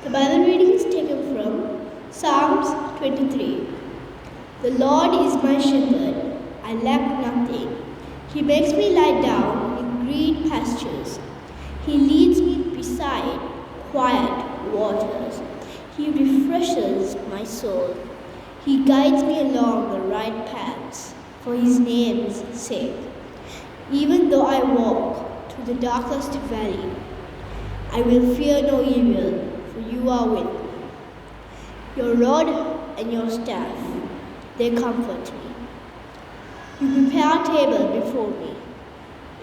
The Bible reading is taken from Psalms 23. The Lord is my shepherd, I lack nothing. He makes me lie down in green pastures. He leads me beside quiet waters. He refreshes my soul. He guides me along the right paths for His name's sake. Even though I walk through the darkest valley, I will fear no evil, for you are with me. Your rod and your staff, they comfort me. You prepare a table before me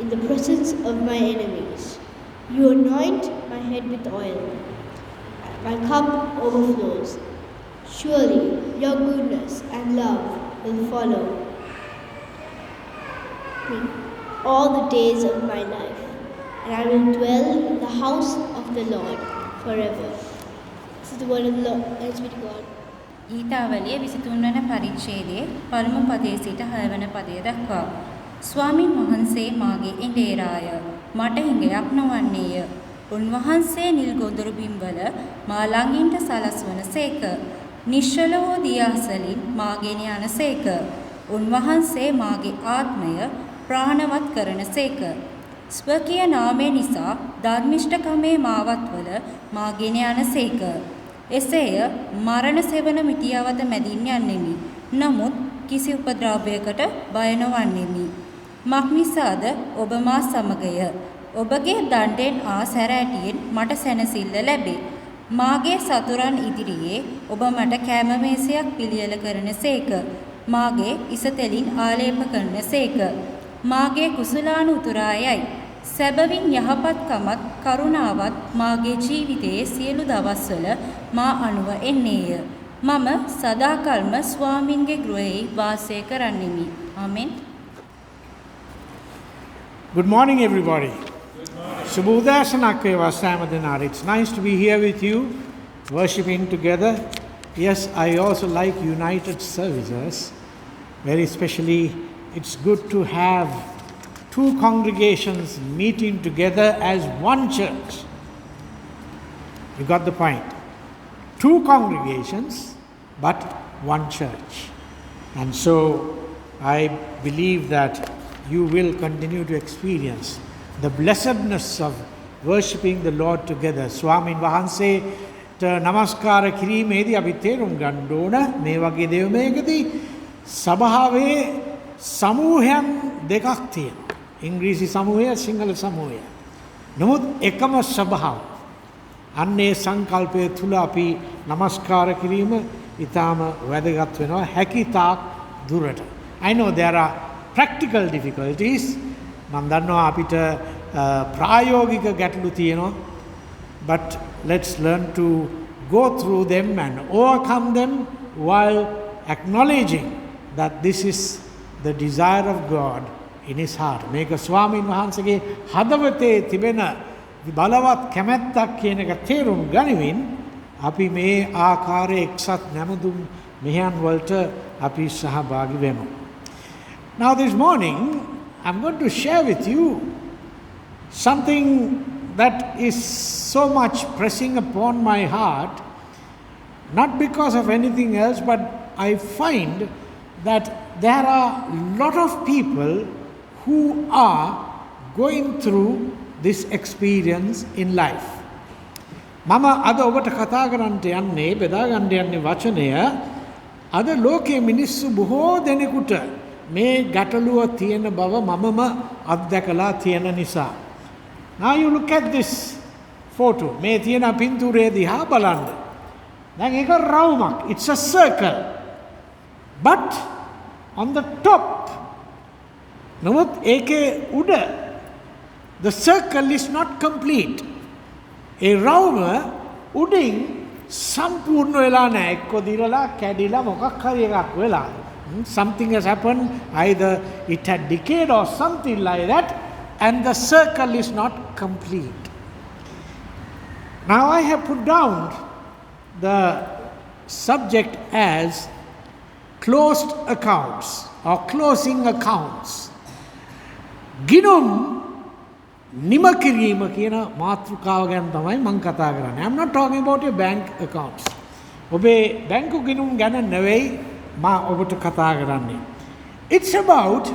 in the presence of my enemies. You anoint my head with oil. My cup overflows. Surely your goodness and love will follow me all the days of my life, and I will dwell in the house of the Lord forever. This is the word of the Lord. Thanks be to God. ගීතාවලිය 23 වන පරිච්ඡේදයේ පළමු පදයේ සිට 6 වන පදය දක්වා ස්වාමින් වහන්සේ මාගේ ඉඬේරාය මට හිඟයක් නොවන්නේය. උන්වහන්සේ නිල් ගොදුරු බිම්වල මා ළඟින්ට සලස්වන සේක. නිශ්චල වූ දියාසලින් මාගෙන යන සේක. උන්වහන්සේ මාගේ ආත්මය ප්‍රාණවත් කරන සේක. ස්වකීය නාමය නිසා ධර්මිෂ්ඨකමේ මාවත්වල මාගෙන යන සේක. එසේය මරණ සෙවන මිටියවත මැදින් යන්නෙමි. නමුත් කිසි උපද්‍රවයකට බය නොවන්නෙමි. මක්නිසාද ඔබ මා සමගය. ඔබගේ දණ්ඩෙන් ආ සැරෑටියෙන් මට සැනසෙල්ල ලැබේ. මාගේ සතුරන් ඉදිරියේ ඔබ මට කෑම මේසයක් පිළියෙල කරන සේක. මාගේ ඉසතෙලින් ආලේප කරන සේක. මාගේ කුසලාන උතුරා යයි. සැබවින් යහපත්කමත් කරුණාවත් මාගේ ජීවිතයේ සියලු දවස්වල මා අනුව එන්නේය. මම සදාකල්ම ස්වාමින්ගේ ගෘහයේ වාසය කරන්නෙමි. ආමෙන්. Good morning, everybody. Subodhasanak veva Samadhanar. It's nice to be here with you, worshipping together. Yes, I also like united services. Very especially, it's good to have two congregations meeting together as one church. You got the point. Two congregations, but one church. And so I believe that you will continue to experience the blessedness of worshipping the Lord together. Swamin Vahanse namaskara kirimedi අපි තේරුම් ගන්න ඕන මේ වගේ දේවමයකදී සභාවේ සමූහයන් දෙකක් තියෙනවා. ඉංග්‍රීසි සමූහය, සිංහල සමූහය. නමුත් එකම සභාව. අන්නේ සංකල්පය තුල අපි නමස්කාර කිරීම ඊටාම වැදගත් වෙනවා හැකිතාක් දුරට. I know there are practical difficulties. මම දන්නවා අපිට ප්‍රායෝගික ගැටලු තියෙනවා. But let's learn to go through them and overcome them while acknowledging that this is the desire of God in his heart. මේක ස්වාමීන් වහන්සේගේ හදවතේ තිබෙන බලවත් කැමැත්තක් කියන එක තේරුම් ගනිමින් අපි මේ ආකාරයේ එක්සත් නැමදුම් මෙහෙයන් වලට අපි සහභාගී වෙමු. Now this morning I'm going to share with you something that is so much pressing upon my heart, not because of anything else, but I find that there are a lot of people who are going through this experience in life. මම අද ඔබට කතා කරන්නට යන්නේ බෙදා ගන්න යන්නේ වචනය අද ලෝකයේ මිනිස්සු බොහෝ දෙනෙකුට මේ ගැටලුව තියෙන බව මමම අත්දැකලා තියෙන නිසා. Now you look at this photo. මේ තියෙන පින්තූරය දිහා බලන්න. දැන් ඒක රවුමක්. It's a circle. But on the top, නමුත් ඒකේ උඩ the circle is not complete. ඒ රවුම උඩින් සම්පූර්ණ වෙලා නැහැ. එක්ක දිරලා කැඩිලා මොකක් හරි එකක් වෙලා. Something has happened, either it had decayed or something like that, and the circle is not complete. Now I have put down the subject as closed accounts or closing accounts. Ginum නිම කිරීම කියන මාතෘකාව ගැන තමයි මම කතා කරන්නේ. I'm not talking about your bank accounts. ඔබේ බැංකු ගිණුම් ගැන නෙවෙයි මා ඔබට කතා කරන්නේ. It's about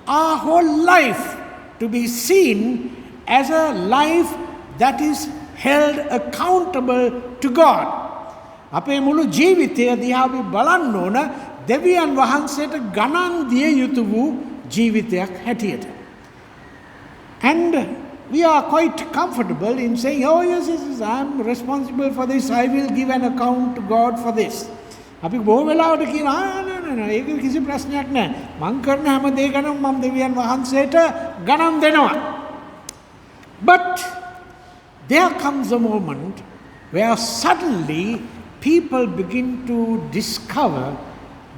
our whole life to be seen as a life that is held accountable to God. අපේ මුළු ජීවිතය දිහා අපි බලන්න ඕන දෙවියන් වහන්සේට ගණන් දිය යුතු වූ ජීවිතයක් හැටියට. And we are quite comfortable in saying, oh yes, I'm responsible for this, I will give an account to God for this. අපි බොහෝ වෙලාවට කියනවා ඒක කිසි ප්‍රශ්නයක් නැහැ. මං කරන හැම දෙයකම මම දෙවියන් වහන්සේට ගණන් දෙනවා. But there comes a moment where suddenly people begin to discover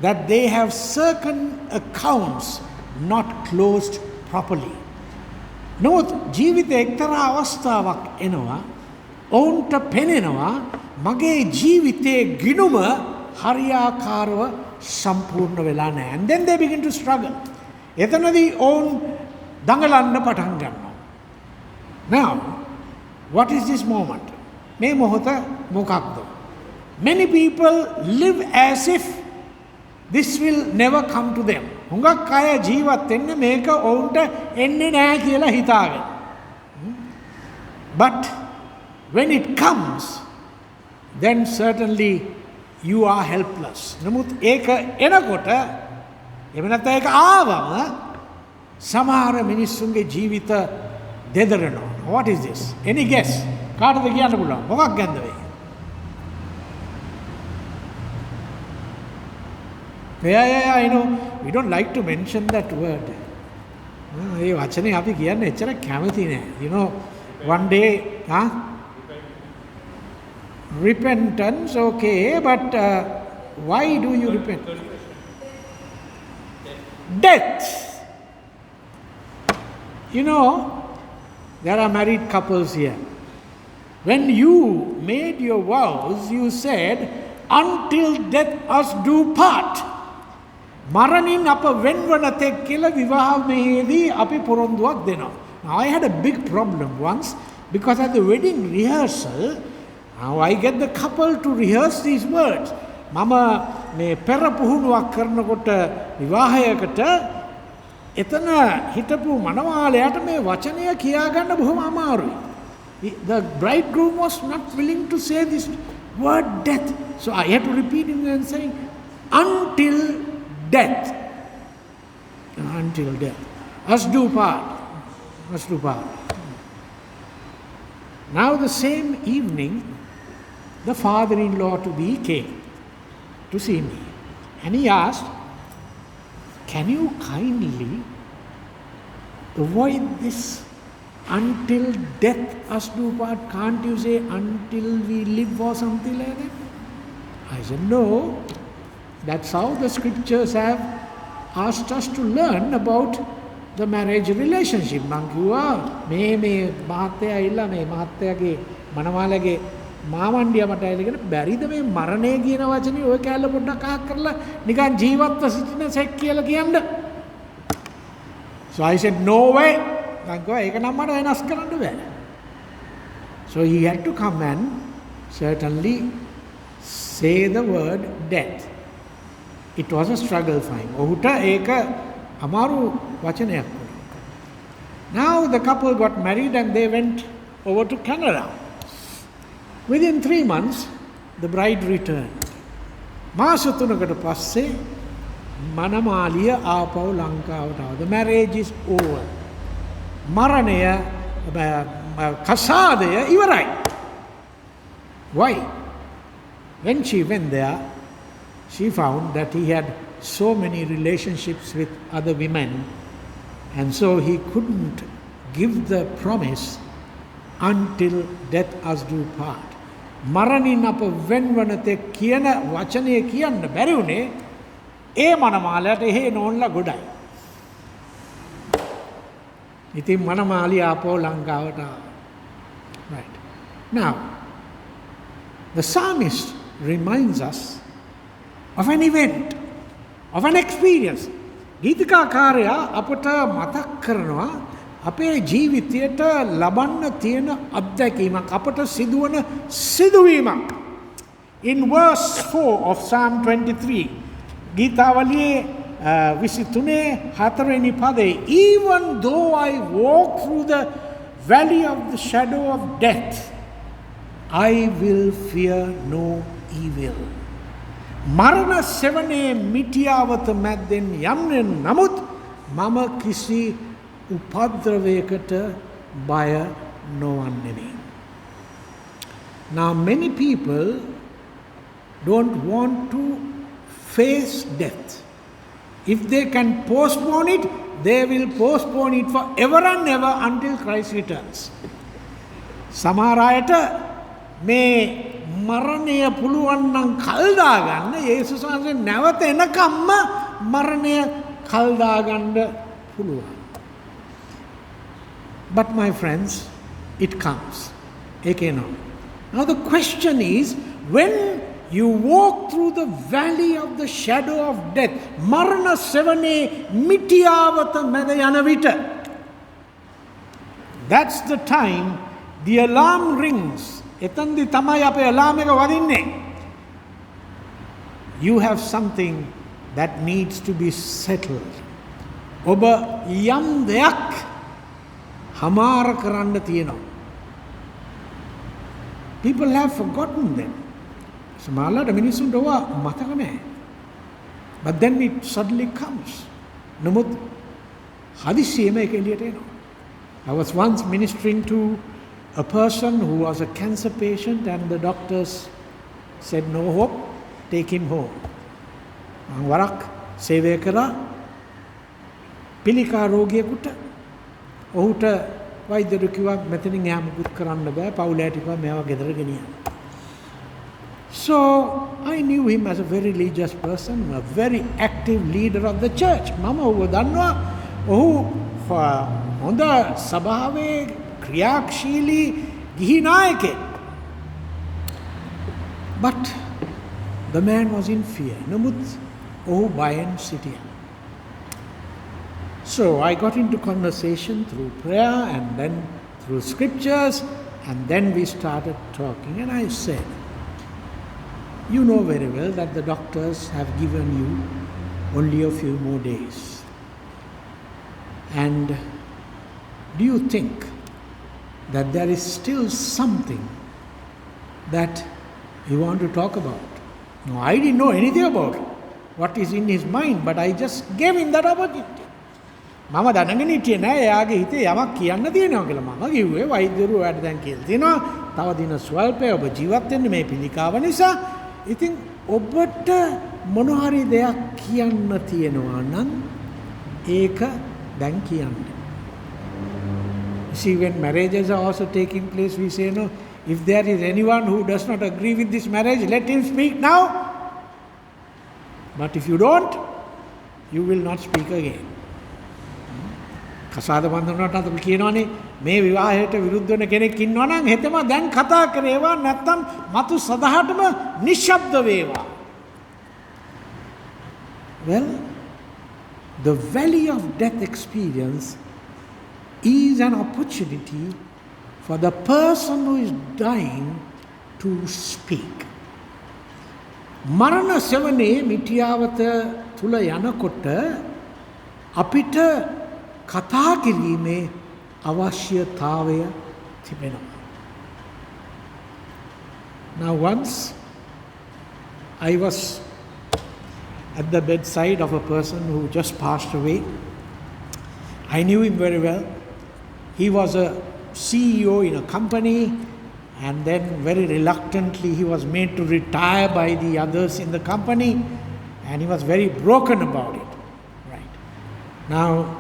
that they have certain accounts not closed properly. නමුත් ජීවිතේ එක්තරා අවස්ථාවක් එනවා ඔවුන්ට පෙනෙනවා මගේ ජීවිතේ ගිණුම හරියාකාරව සම්පූර්ණ වෙලා නැහැ. And then they begin to struggle. එතනදී ඔවුන් දඟලන්න පටන් ගන්නවා. Now, what is this moment? මේ මොහොත මොකක්ද? Many people live as if this will never come to them. හුඟක් අය ජීවත් වෙන්නේ මේක ඔවුන්ට එන්නේ නැහැ කියලා හිතාගෙන. But when it comes, then certainly you are helpless. නමුත් ඒක එනකොට එහෙම නැත්නම් ඒක ආවම සමහර මිනිස්සුන්ගේ ජීවිත දෙදරනවා. What is this? Any guess? කාටද කියන්න පුළුවන්? මොකක් ගැනද වෙයි? Yeah, I know. We don't like to mention that word. ඒ වචනේ අපි කියන්නේ එච්චර කැමති නෑ. You know, one day, repentance, okay, but why do you repent? Death. You know, there are married couples here. When you made your vows, you said, until death us do part. මරණින් අප වෙන්වන තෙක් කියලා විවාහයේදී අපි පොරොන්දුවක් දෙනවා. Now I had a big problem once because at the wedding rehearsal, now I get the couple to rehearse these words. මම මේ පෙර පුහුණුවක් කරනකොට විවාහයකට එතන හිටපු මනමාලයට මේ වචනය කියාගන්න බොහොම අමාරුයි. The bridegroom was not willing to say this word death. So I had to repeat it and saying, until death. Until death. Us do part. Us do part. Now the same evening, the father-in-law to be came to see me. And he asked, can you kindly avoid this until death us do part? Can't you say until we live or something like that? I said, no. That's how the scriptures have asked us to learn about the marriage relationship. මං කිව්වා මේ මහත්තයා ඉල්ලා මේ මහත්තයාගේ මනමාලගේ මාමණ්ඩිය මට ඇවිල්ගෙන බැරිද මේ මරණය කියන වචනේ ඔය කැලල පොඩ්ඩක් අහක් කරලා නිකන් ජීවත්ව සිටින සෙක් කියලා කියන්න. So I said no way. මං කිව්වා ඒක නම් මට වෙනස් කරන්න බෑ. So he had to come and certainly say the word death. It was a struggle for him. ඔහුට ඒක අමාරු වචනයක් වුණා. Now the couple got married and they went over to Canada. Within 3 months, the bride returned. මාස 3කට පස්සේ මනමාලිය ආපහු ලංකාවට ආවා. The marriage is over. මරණය කසාදය ඉවරයි. Why? When she went there, she found that he had so many relationships with other women, and so he couldn't give the promise until death us do part. මරණින් අප වෙන්වන තෙක් කියන වචනය කියන්න බැරි වුණේ ඒ මනමාලයට එහෙ නෝන්ලා ගොඩයි. ඉතින් මනමාලිය ආපහු ලංකාවට ආවා. Right. Now, the psalmist reminds us of an event, of an experience. ගීතිකාකාරයා අපට මතක් කරනවා අපේ ජීවිතයට ලබන්න තියෙන අත්දැකීමක් අපට සිදුවන සිදුවීමක්. In verse 4 of Psalm 23, ගීතාවලියේ 23 4වෙනි පදේ, even though I walk through the valley of the shadow of death, I will fear no evil. මරණ සෙවනේ මිටියාවත මැද්දෙන් යන්නේ නමුත් මම කිසි උපද්‍රවයකට බය නොවන්නෙමි. Now many people don't want to face death. If they can postpone it, they will postpone it for ever and ever until Christ returns. සමහර අයට මේ මරණය පුළුවන් නම් කල් දාගන්න යේසුස් වහන්සේ නැවත එනකම්ම මරණය කල් දාගන්න පුළුවන්. But my friends, it comes. Now the question is, when you walk through the valley of the shadow of death, marana sevane mitiyawata meda yana vita, that's the time the alarm rings. Etandi tamai ape alarm එක වදින්නේ. You have something that needs to be settled. ඔබ යම් දෙයක් හමාර කරන්න තියෙනවා. People have forgotten them. සමහරවිට මිනිස්සුන්ට ඔවා මතක නැහැ. But then it suddenly comes. නමුත් හදිස්සියෙම ඒක එළියට එනවා. I was once ministering to a person who was a cancer patient and the doctors said no hope, take him home. මම වරක් සේවය කරා පිළිකා රෝගියෙකුට. ඔහුට වෛද්‍යවරු කිව්වා මෙතනින් එහා මුකුත් කරන්න බෑ, පවුලට කිව්වා මෙයාව ගෙදර ගෙනියන්න. So I knew him as a very religious person, a very active leader of the church. මම ඔහුව දන්නවා. ඔහු හොඳ සභාවේ ක්‍රියාශීලී ගිහි නායකයෙක්. But the man was in fear. නමුත් ඔහු බයෙන් සිටියා. So I got into conversation through prayer and then through scriptures, and then we started talking, and I said, you know very well that the doctors have given you only a few more days. And do you think that there is still something that you want to talk about? No, I didn't know anything about what is in his mind, but I just gave him that opportunity. මම දැනගෙන හිටියේ නෑ එයාගේ හිතේ යමක් කියන්න තියෙනවා කියලා. මම කිව්වේ වෛද්‍යවරු ඔයාලට දැන් කියලා තියෙනවා. තව දින ස්වල්පය ඔබ ජීවත් වෙන්න මේ පිළිකාව නිසා. ඉතින් ඔබට මොන හරි දෙයක් කියන්න තියෙනවා නම් ඒක දැන් කියන්න. See, when marriages are also taking place, we say, no, if there is anyone who does not agree with this marriage, let him speak now. But if you don't, you will not speak again. කසාද බන්ධනකට අපි කියනවානේ මේ විවාහයට විරුද්ධ වෙන කෙනෙක් ඉන්නවා නම් හෙතම දැන් කතා කරේවා නැත්තම් මතු සදහටම නිශ්ශබ්ද වේවා. Well, the valley of death experience is an opportunity for the person who is dying to speak. මරණ සෙවනේ මිටියාවත තුල යනකොට අපිට කතා කිරීමේ අවශ්‍යතාවය තිබෙනවා. Now once I was at the bedside of a person who just passed away. I knew him very well. He was a CEO in a company, and then very reluctantly he was made to retire by the others in the company, and he was very broken about it. Right. Now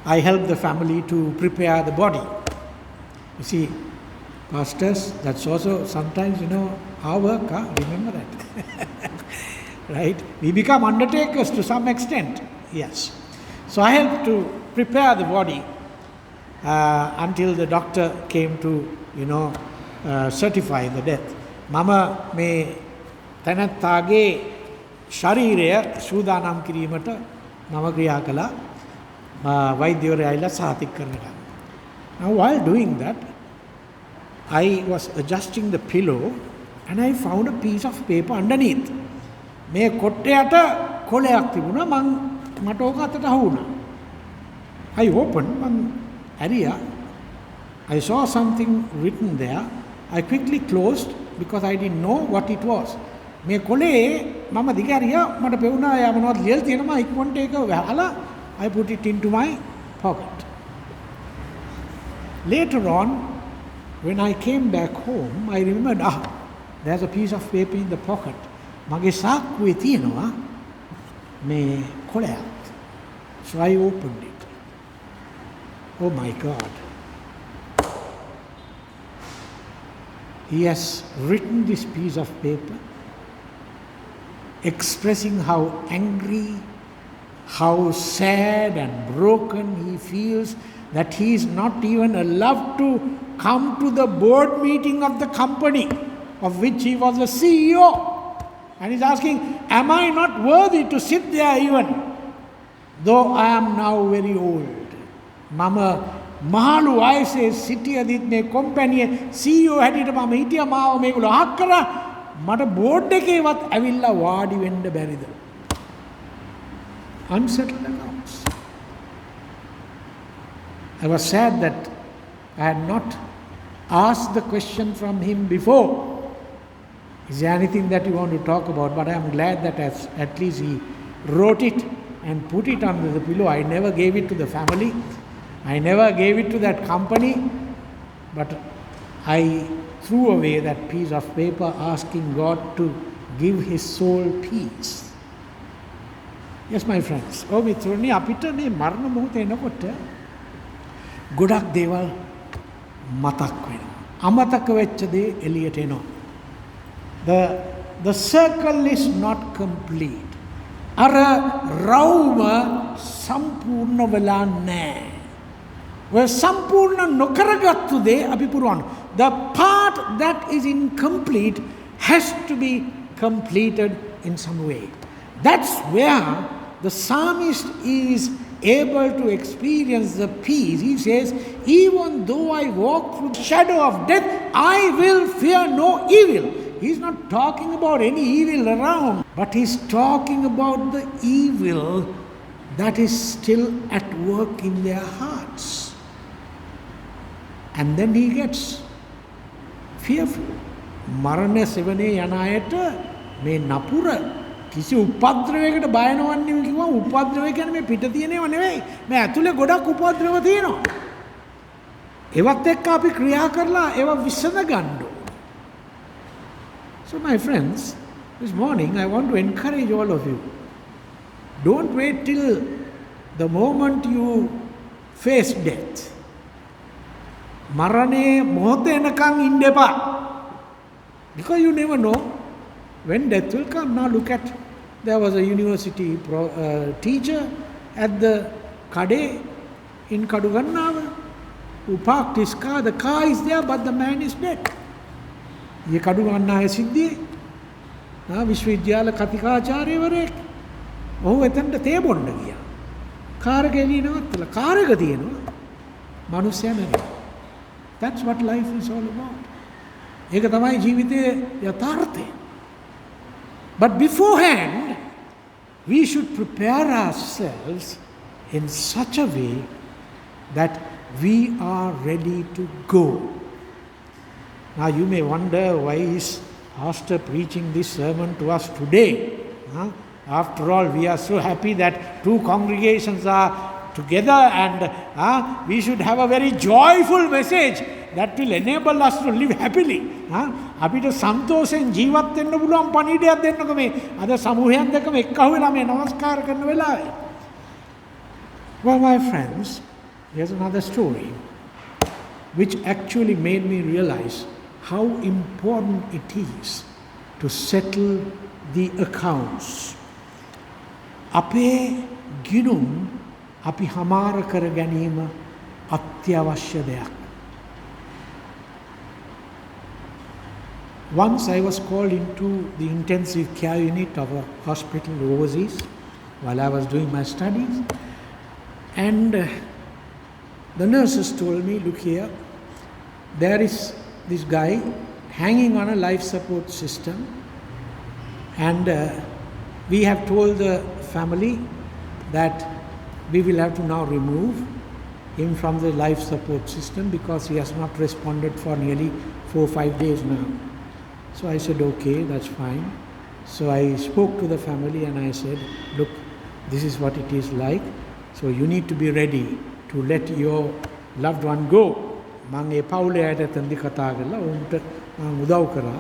I helped the family to prepare the body. You see, pastors, that's also sometimes, our work, remember that. Right? We become undertakers to some extent. Yes. So I helped to prepare the body until the doctor came to, certify the death. Mama me තැනැත්තාගේ ශරීරය සූදානම් කිරීමට මම ක්‍රියා කළා. වෛද්‍යවරයා ඇවිල්ලා සාතික කරනවා. Now while doing that, I was adjusting the pillow and I found a piece of paper underneath. මේ කොට්ටයට කොලයක් තිබුණා. මට ඕක අතට අහු වුණා. I opened මං ඇරියා. I saw something written there. I quickly closed because I didn't know what it was. මේ කොලේ මම දිගහැරියා. මට පෙවුණා යා මොනවද ලියලා තියෙනවා. ඉක්මනට ඒක වහලා I put it into my pocket. Later on, when I came back home, I remembered, there's a piece of paper in the pocket. මගේ සාක්කුවේ තියෙනවා මේ කොලයක්. So I opened it. Oh my God. He has written this piece of paper expressing how angry, how sad and broken he feels that he is not even allowed to come to the board meeting of the company of which he was the CEO. And he's asking, am I not worthy to sit there even though I am now very old? Mama මහලු වයසේ සිටියදිත් මේ කොම්පැනියේ CEO හැටියට මම හිටියා. මාව මේගොල්ලෝ අහක් කරා. මට බෝඩ් එකේවත් ඇවිල්ලා වාඩි වෙන්න බැරිද? Unsettled accounts. I was sad that I had not asked the question from him before. Is there anything that you want to talk about? But I am glad that at least he wrote it and put it under the pillow. I never gave it to the family. I never gave it to that company. But I threw away that piece of paper asking God to give his soul peace. Yes, my friends. මිත්‍රෝනි අපිට මේ මරණ මොහොත එනකොට ගොඩක් දේවල් මතක් වෙනවා. අමතක වෙච්ච දේ එළියට එනවා. The circle is not complete. අර රවුම සම්පූර්ණ වෙලා නැහැ. ඔය සම්පූර්ණ නොකරගත්තු දේ අපි පුරවන්න. The part that is incomplete has to be completed in some way. That's where the psalmist is able to experience the peace. He says, even though I walk through the shadow of death, I will fear no evil. He's not talking about any evil around, but he's talking about the evil that is still at work in their hearts. And then he gets fearful. මරණ සෙවනේ යන අයට මේ නපුර කිසි උපද්‍රවයකට බය නොවන්නේ කිව්වා. උපද්‍රවය කියන්නේ මේ පිට තියෙනව නෙවෙයි. මේ ඇතුලේ ගොඩක් උපද්‍රව තියෙනවා. ඒවත් එක්ක අපි ක්‍රියා කරලා ඒව විසඳ ගන්න. So my friends, this morning I want to encourage all of you. Don't wait till the moment you face death. මරණේ මොහොත එනකන් ඉන්න එපා. Because you never know when death will come. Now look at, there was a university teacher at the Kade in Kadugannawa who parked his car. The car is there but the man is dead. ये කඩුගන්නාවේ සිද්ධියේ විශ්වවිද්‍යාල කතිකාචාර්යවරයෙක් ඔහු එතනට තේ බොන්න ගියා. Car එක එළිය නවත්තලා කාර් එක තියෙනවා. මිනිස්සයා මැරෙනවා. That's what life is all about. ඒක තමයි ජීවිතයේ යථාර්ථය. But beforehand, we should prepare ourselves in such a way that we are ready to go. Now you may wonder why is Pastor preaching this sermon to us today. After all, we are so happy that two congregations are together and we should have a very joyful message that will enable us to live happily. අපිට සන්තෝෂෙන් ජීවත් වෙන්න පුළුවන් පණිවිඩයක් දෙන්නකො මේ අද සමූහයන් දෙකම එක්කහුව වෙලා මේ නමස්කාර කරන වෙලාවේ. Well, my friends, there's another story which actually made me realize how important it is to settle the accounts. අපේ ගිණුම් අපි හමාර කර ගැනීම අත්‍යවශ්‍ය දෙයක්. Once I was called into the intensive care unit of a hospital overseas while I was doing my studies. And the nurses told me, look here, there is this guy hanging on a life support system, and we have told the family that we will have to now remove him from the life support system because he has not responded for nearly 4 or 5 days now. So I said, okay, that's fine. So I spoke to the family and I said, look, this is what it is like. So you need to be ready to let your loved one go. මම ඒ පවුලේ අයට තන්දි කතා කරලා උන්ට මම උදව් කරා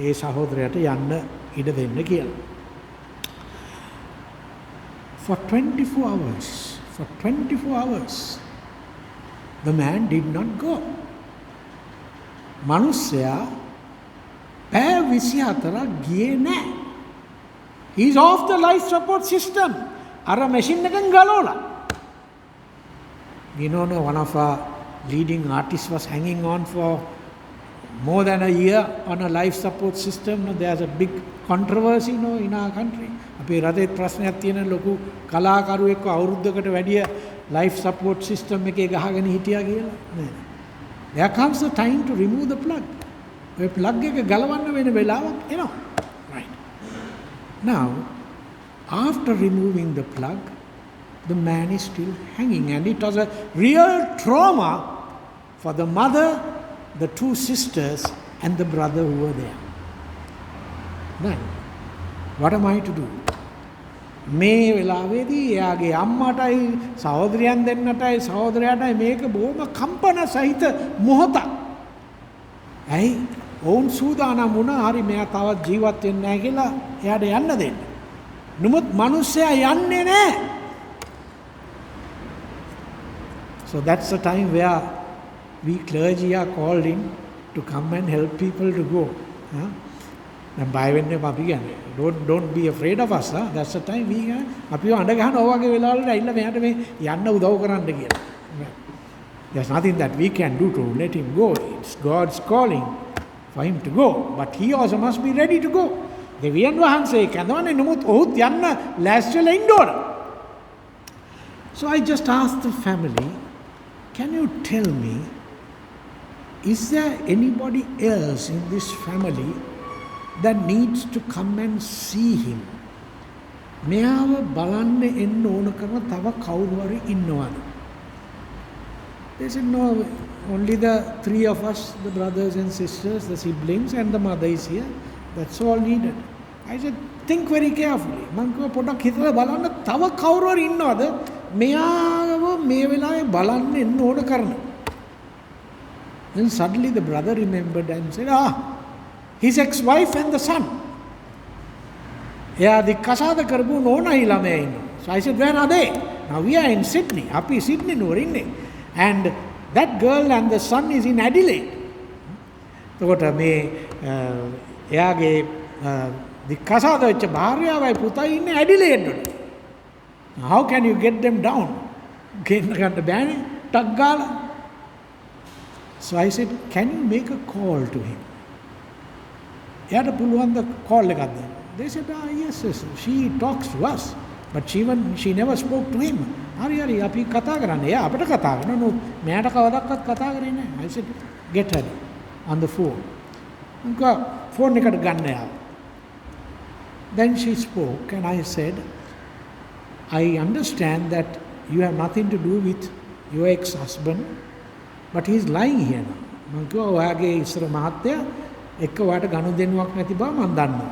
ඒ සහෝදරයාට යන්න ඉඩ දෙන්න කියලා. For 24 hours, the man did not go. මනුස්සයා පැය 24ක් ගියේ නැහැ. He is off the life support system. අර මැෂින් එකෙන් ගලවලා. We know one of our leading artists was hanging on for more than a year on a life support system. No, there's a big controversy in our country. අපේ රටේ ප්‍රශ්නයක් තියෙන ලොකු කලාකරුවෙක්ව අවුරුද්දකට වැඩිය life support system එකේ ගහගෙන හිටියා කියලා. There comes the time to remove the plug. ඔය plug එක ගලවන්න වෙන වෙලාවක් එනවා. Right. Now, after removing the plug, the man is still hanging, and it was a real trauma for the mother, the 2 sisters, and the brother who were there. Then, what am I to do? මේ වෙලාවේදී එයාගේ අම්මටයි සහෝදරයන් දෙන්නටයි සහෝදරයාටයි මේක බොහොම කම්පන සහිත මොහොතක්. ඇයි? ඔවුන් සූදානම් වුණා හරි මෙයා තවත් ජීවත් වෙන්නේ නැහැ කියලා එයාට යන්න දෙන්න. නමුත් මිනිස්සයා යන්නේ නැහැ. So that's the time where we clergy are called in to come and help people to go. දැන් බය වෙන්න එපා අපි කියන්නේ. Don't be afraid of us. That's the time we අපිව අඬ ගහන ඔයගේ වෙලාවලට ඇවිල්ලා මෙයාට මේ යන්න උදව් කරන්න කියලා. There's nothing that we can do to let him go. It's God's calling for him to go. But he also must be ready to go. දෙවියන් වහන්සේ කැඳවන්නේ නමුත් ඔහුත් යන්න ලෑස්තිලා ඉන්න ඕන. So I just asked the family, can you tell me, is there anybody else in this family that needs to come and see him? මෙයාව බලන්න එන්න ඕන කරන තව කවුරු හරි ඉන්නවද? They said, no, only the 3 of us, the brothers and sisters, the siblings, and the mother is here. That's all needed. I said, think very carefully. මං කිව්වා පොඩක් හිතලා බලන්න තව කවුරු හරි ඉන්නවද මෙයාව මේ වෙලාවේ බලන්න එන්න ඕන කරන. Then suddenly the brother remembered and said, his ex-wife and the son. එයා දික්කසාද කරපු නෝනයි ළමයා ඉන්නවා. So I said, where are they? Now we are in Sydney. අපි Sydney නුවර ඉන්නේ. And that girl and the son is in Adelaide. එතකොට මේ එයාගේ දික්කසාද වෙච්ච භාර්යාවයි පුතයි ඉන්නේ ඇඩිලේඩ් වල. How can you get them down? ගෙන්න ගන්න බෑනේ. ටක් ගාලා. So I said, can you make a call to him? එයාට පුළුවන් ද call එකක් දෙන්න? They said, yes, she talks to us, but she never spoke to him. හරි අපි කතා කරන්නේ. එයා අපිට කතා කරනවා. මෙයාට කවදාවත් කතා කරේ නැහැ. I said, get her on the phone. මං ෆෝන් එකට ගන්න යාව. Then she spoke and I said, I understand that you have nothing to do with your ex-husband, but he is lying here now. මං කිව්වා ඔයාගේ ඉස්සර මහත්තයා එක්ක ඔයාට ගනුදෙනුවක් නැති බව මම දන්නවා.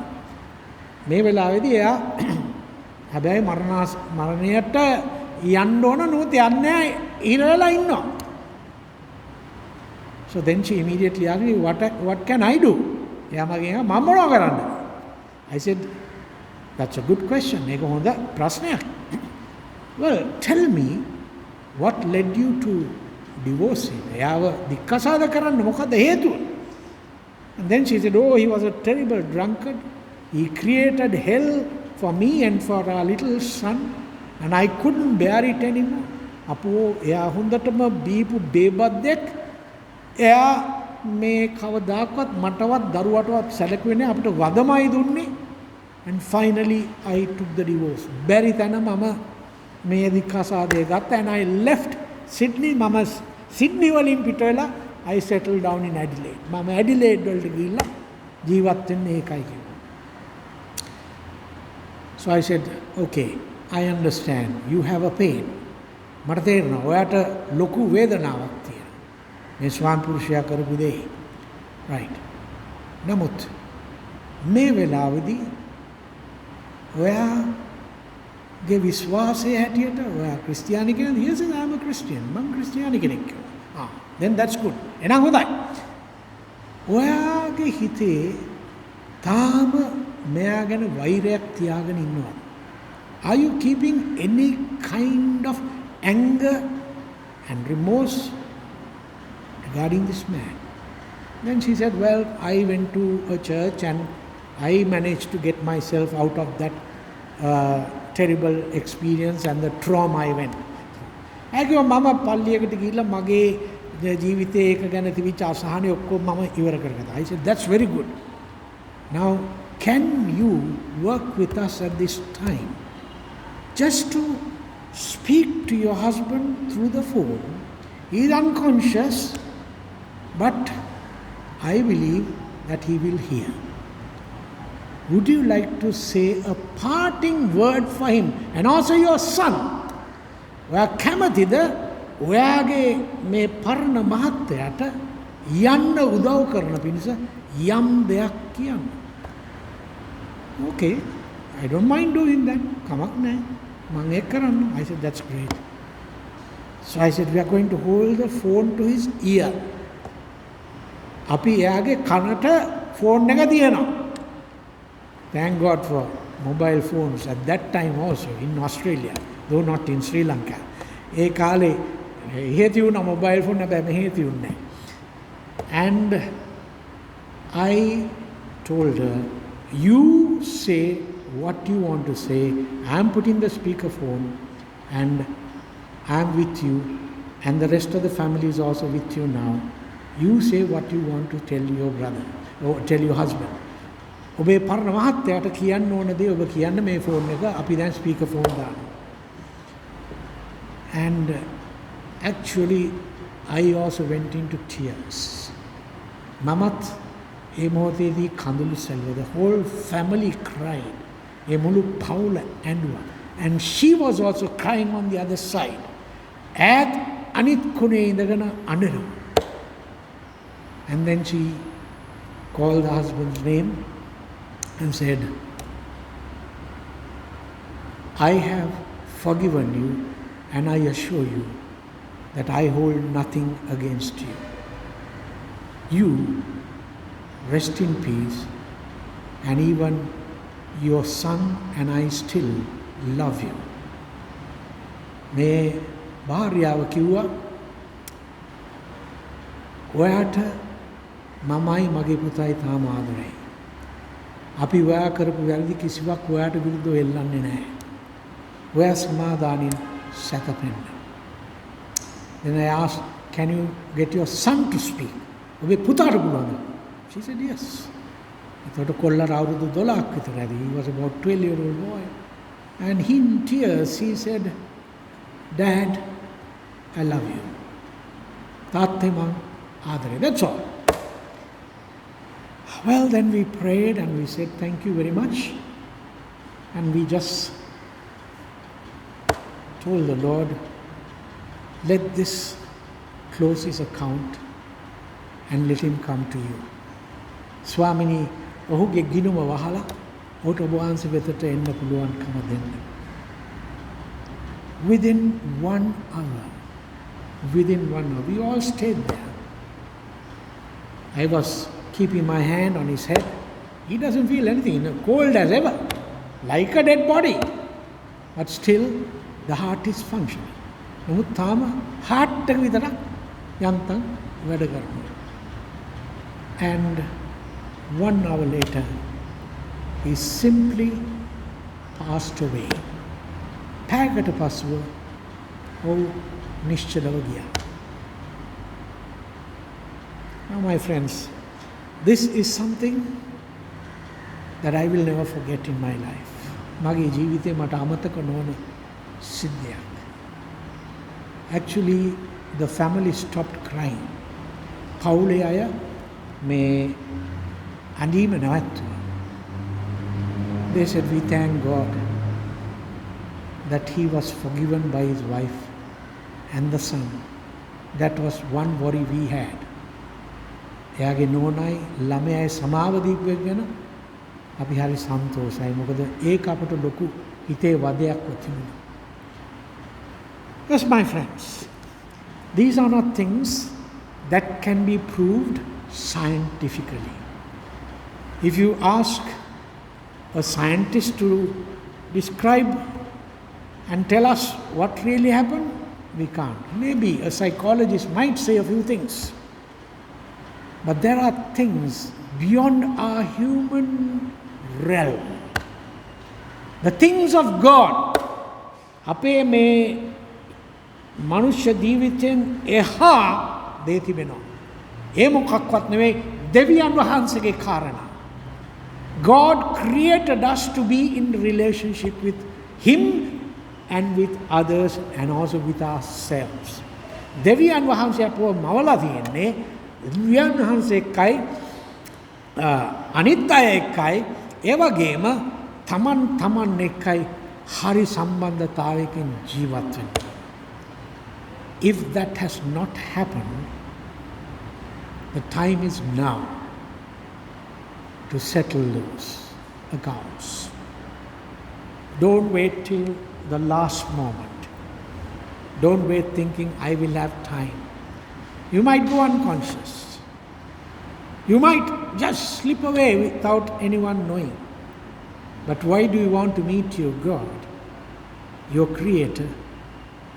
මේ වෙලාවේදී එයා හැබැයි මරණයට යන්න ඕන නමුත් යන්නේ ඉරලා ඉන්නවා. So then she immediately asked me, what can I do? එයා මගෙන් මම මොනව කරන්නද? I said, that's a good question. මේක හොඳ ප්‍රශ්නයක්. Well, tell me what led you to divorce him? එයාව දික්කසාද කරන්න මොකද හේතුව? And then she said, he was a terrible drunkard. He created hell for me and for our little son, and I couldn't bear it anymore. අපෝ එයා හොඳටම බීපු බේබද්දෙක්. එයා මේ කවදාකවත් මටවත් දරුවටවත් සැලකුවේ නැහැ. අපිට වදමයි දුන්නේ. And finally I took the divorce. බැරි තැන මම මේ දික්කසාදය ගත්ත and I left Sydney. මම සිඩ්නි වලින් පිට වෙලා I settled down in Adelaide. මම Adelaide වලට ගිහිල්ලා ජීවත් වෙන්නේ ඒකයි කිව්වා. So I said, okay, I understand. You have a pain. මට තේරෙනවා ඔයාට ලොකු වේදනාවක් තියෙනවා. මේ ස්වාමි පුරුෂයා කරපු දේ. Right. නමුත් මේ වෙලාවේදී ඔයාගේ විශ්වාසය හැටියට ඔයා ක්‍රිස්තියානි කෙනෙක්ද? Yes, I am a Christian. මම ක්‍රිස්තියානි කෙනෙක් කිව්වා. Then that's good. එහෙනම් හොඳයි. ඔයාගේ හිතේ තාම මෙයා ගැන වෛරයක් තියාගෙන ඉන්නවා. Are you keeping any kind of anger and remorse regarding this man? Then she said, well, I went to a church and I managed to get myself out of that terrible experience and the trauma I went through. ඇගිව මම පල්ලියකට ගිහිල්ලා මගේ ජීවිතේ ඒක ගැන තිබිච්ච අසහනෙ ඔක්කොම මම ඉවර කරගත්තා. I said, that's very good. Now, can you work with us at this time just to speak to your husband through the phone? He is unconscious, but I believe that he will hear. Would you like to say a parting word for him and also your son? ඔයා කැමතිද ඔයාගේ මේ පරණ මහත්තයාට යන්න උදව් කරන පිණිස යම් දෙයක් කියන්න? Okay, I don't mind doing that. කමක් නැහැ. මම ඒක කරන්න. I said, that's great. So I said, we are going to hold the phone to his ear. අපි එයාගේ කනට ෆෝන් එක තියනවා. Thank God for mobile phones at that time also in Australia, though not in Sri Lanka. ඒ කාලේ එහෙ තියුණා mobile phone හැබැයි මෙහෙ තියුන්නේ නැහැ. And I told her, you say what you want to say. I am putting the speakerphone and I am with you and the rest of the family is also with you now. You say what you want to tell your brother or tell your husband. ඔබේ පරණ මහත්තයාට කියන්න ඕන දේ ඔබ කියන්න මේ phone එක අපි දැන් ස්පීකර් ෆෝන් දානවා. And actually I also went into tears. මමත් ඒ මොහොතේදී කඳුළු සැලුවා. The whole family cried. ඒ මුළු පවුල ඇඬුවා. And she was also crying on the other side. ඈත් අනිත් කොනේ ඉඳගෙන අඬනවා. And then she called the husband's name and said, I have forgiven you and I assure you that I hold nothing against you. You rest in peace and even your son and I still love you. මේ භාර්යාව කිව්වා ඔයාට මමයි මගේ පුතයි තාම ආදරයි. අපි ඔයා කරපු වැරදි කිසිවක් ඔයාට විරුද්ධව එල්ලන්නේ නැහැ. ඔයා සමාදානින් සැතපෙන්න. Then I asked, can you get your son to speak? ඔබේ පුතාට පුළුවන්ද? She said yes. එතකොට කොල්ලට අවුරුදු 12ක් විතර ඇති. He was about 12-year-old boy. And in tears he said, Dad, I love you. තාත්තේ මං ආදරේ. That's all. Well, then we prayed and we said, thank you very much. And we just told the Lord, let this close his account and let him come to you. ස්වාමිනී ඔහුගේ ගිණුම වහලා ඔහුට ඔබ වහන්සේ වෙතට එන්න පුළුවන්කම දෙන්න. Within 1 hour, we all stayed there. I was keeping my hand on his head. He doesn't feel anything, cold as ever, like a dead body. But still, the heart is functioning. නමුත් තාම heart එක විතරක් යන්තම් වැඩ කරනවා. And 1 hour later, he simply passed away. පැයකට පසුව ඔහු නිශ්චලව ගියා. Now my friends, this is something that I will never forget in my life. මගේ ජීවිතේ මට අමතක නොවන සිද්ධියක්. Actually, the family stopped crying. පවුලේ අය මේ අඬීම නැවැත්තුවා. They said, we thank God that he was forgiven by his wife and the son. That was one worry we had. එයාගේ නෝනයි ළමයායි සමාව දීපු එක ගැන අපි හරි සන්තෝෂයි. මොකද ඒක අපට ලොකු හිතේ වදයක් වුණා. Yes, my friends, these are not things that can be proved scientifically. If you ask a scientist to describe and tell us what really happened, we can't. Maybe a psychologist might say a few things. But there are things beyond our human realm. The things of God. අපේ මේ මනුෂ්‍ය ජීවිතයෙන් එහා දේ තිබෙනවා. ඒ මොකක්වත් නෙවෙයි දෙවියන් වහන්සේගේ කාරණා. God created us to be in relationship with him and with others and also with ourselves. දෙවියන් වහන්සේ අපව මවලා තියෙන්නේ දෙවියන් වහන්සේ එක්කයි අනිත් අය එක්කයි ඒ වගේම තමන් එක්කයි හරි සම්බන්ධතාවයකින් ජීවත් වෙන්න. If that has not happened, the time is now to settle those accounts. Don't wait till the last moment. Don't wait thinking I will have time. You might go unconscious. You might just slip away without anyone knowing. But why do you want to meet your God, your Creator,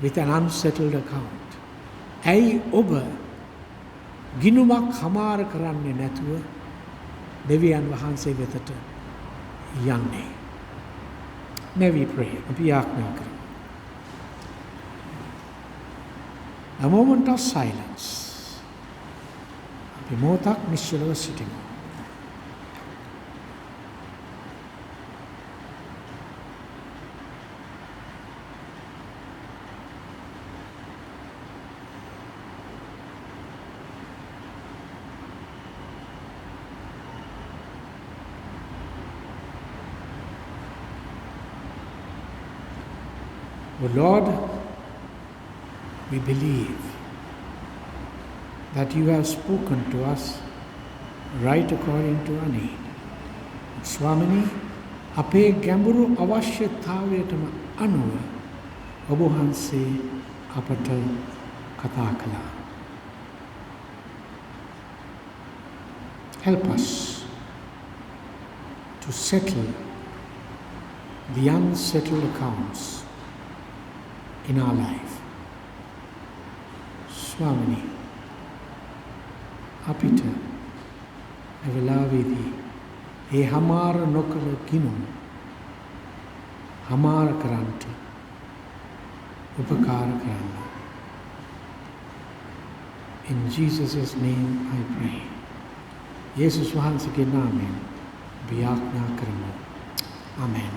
with an unsettled account? ඇයි ඔබ ගිනුමක් හමාර කරන්නේ නැතුව දෙවියන් වහන්සේ වෙතට යන්නේ? May we pray. අපි යාඥා කරමු. A moment of silence. අපි මොහොතක් නිශ්චලව සිටිමු. Oh Lord, we believe that you have spoken to us right according to our need. Swamini, අපේ ගැඹුරු අවශ්‍යතාවයටම අනුව ඔබ වහන්සේ අපට කතා කළා. Help us to settle the unsettled accounts in our life. Swamini, අපිට වෙලාවේදී ඒ හමාර නොකළ ගිනුම් හමාර කරන්නට උපකාර කරන්න. In Jesus' name I pray. යේසුස් වහන්සේගේ නාමයෙන් අපි යාඥා කරමු. Amen.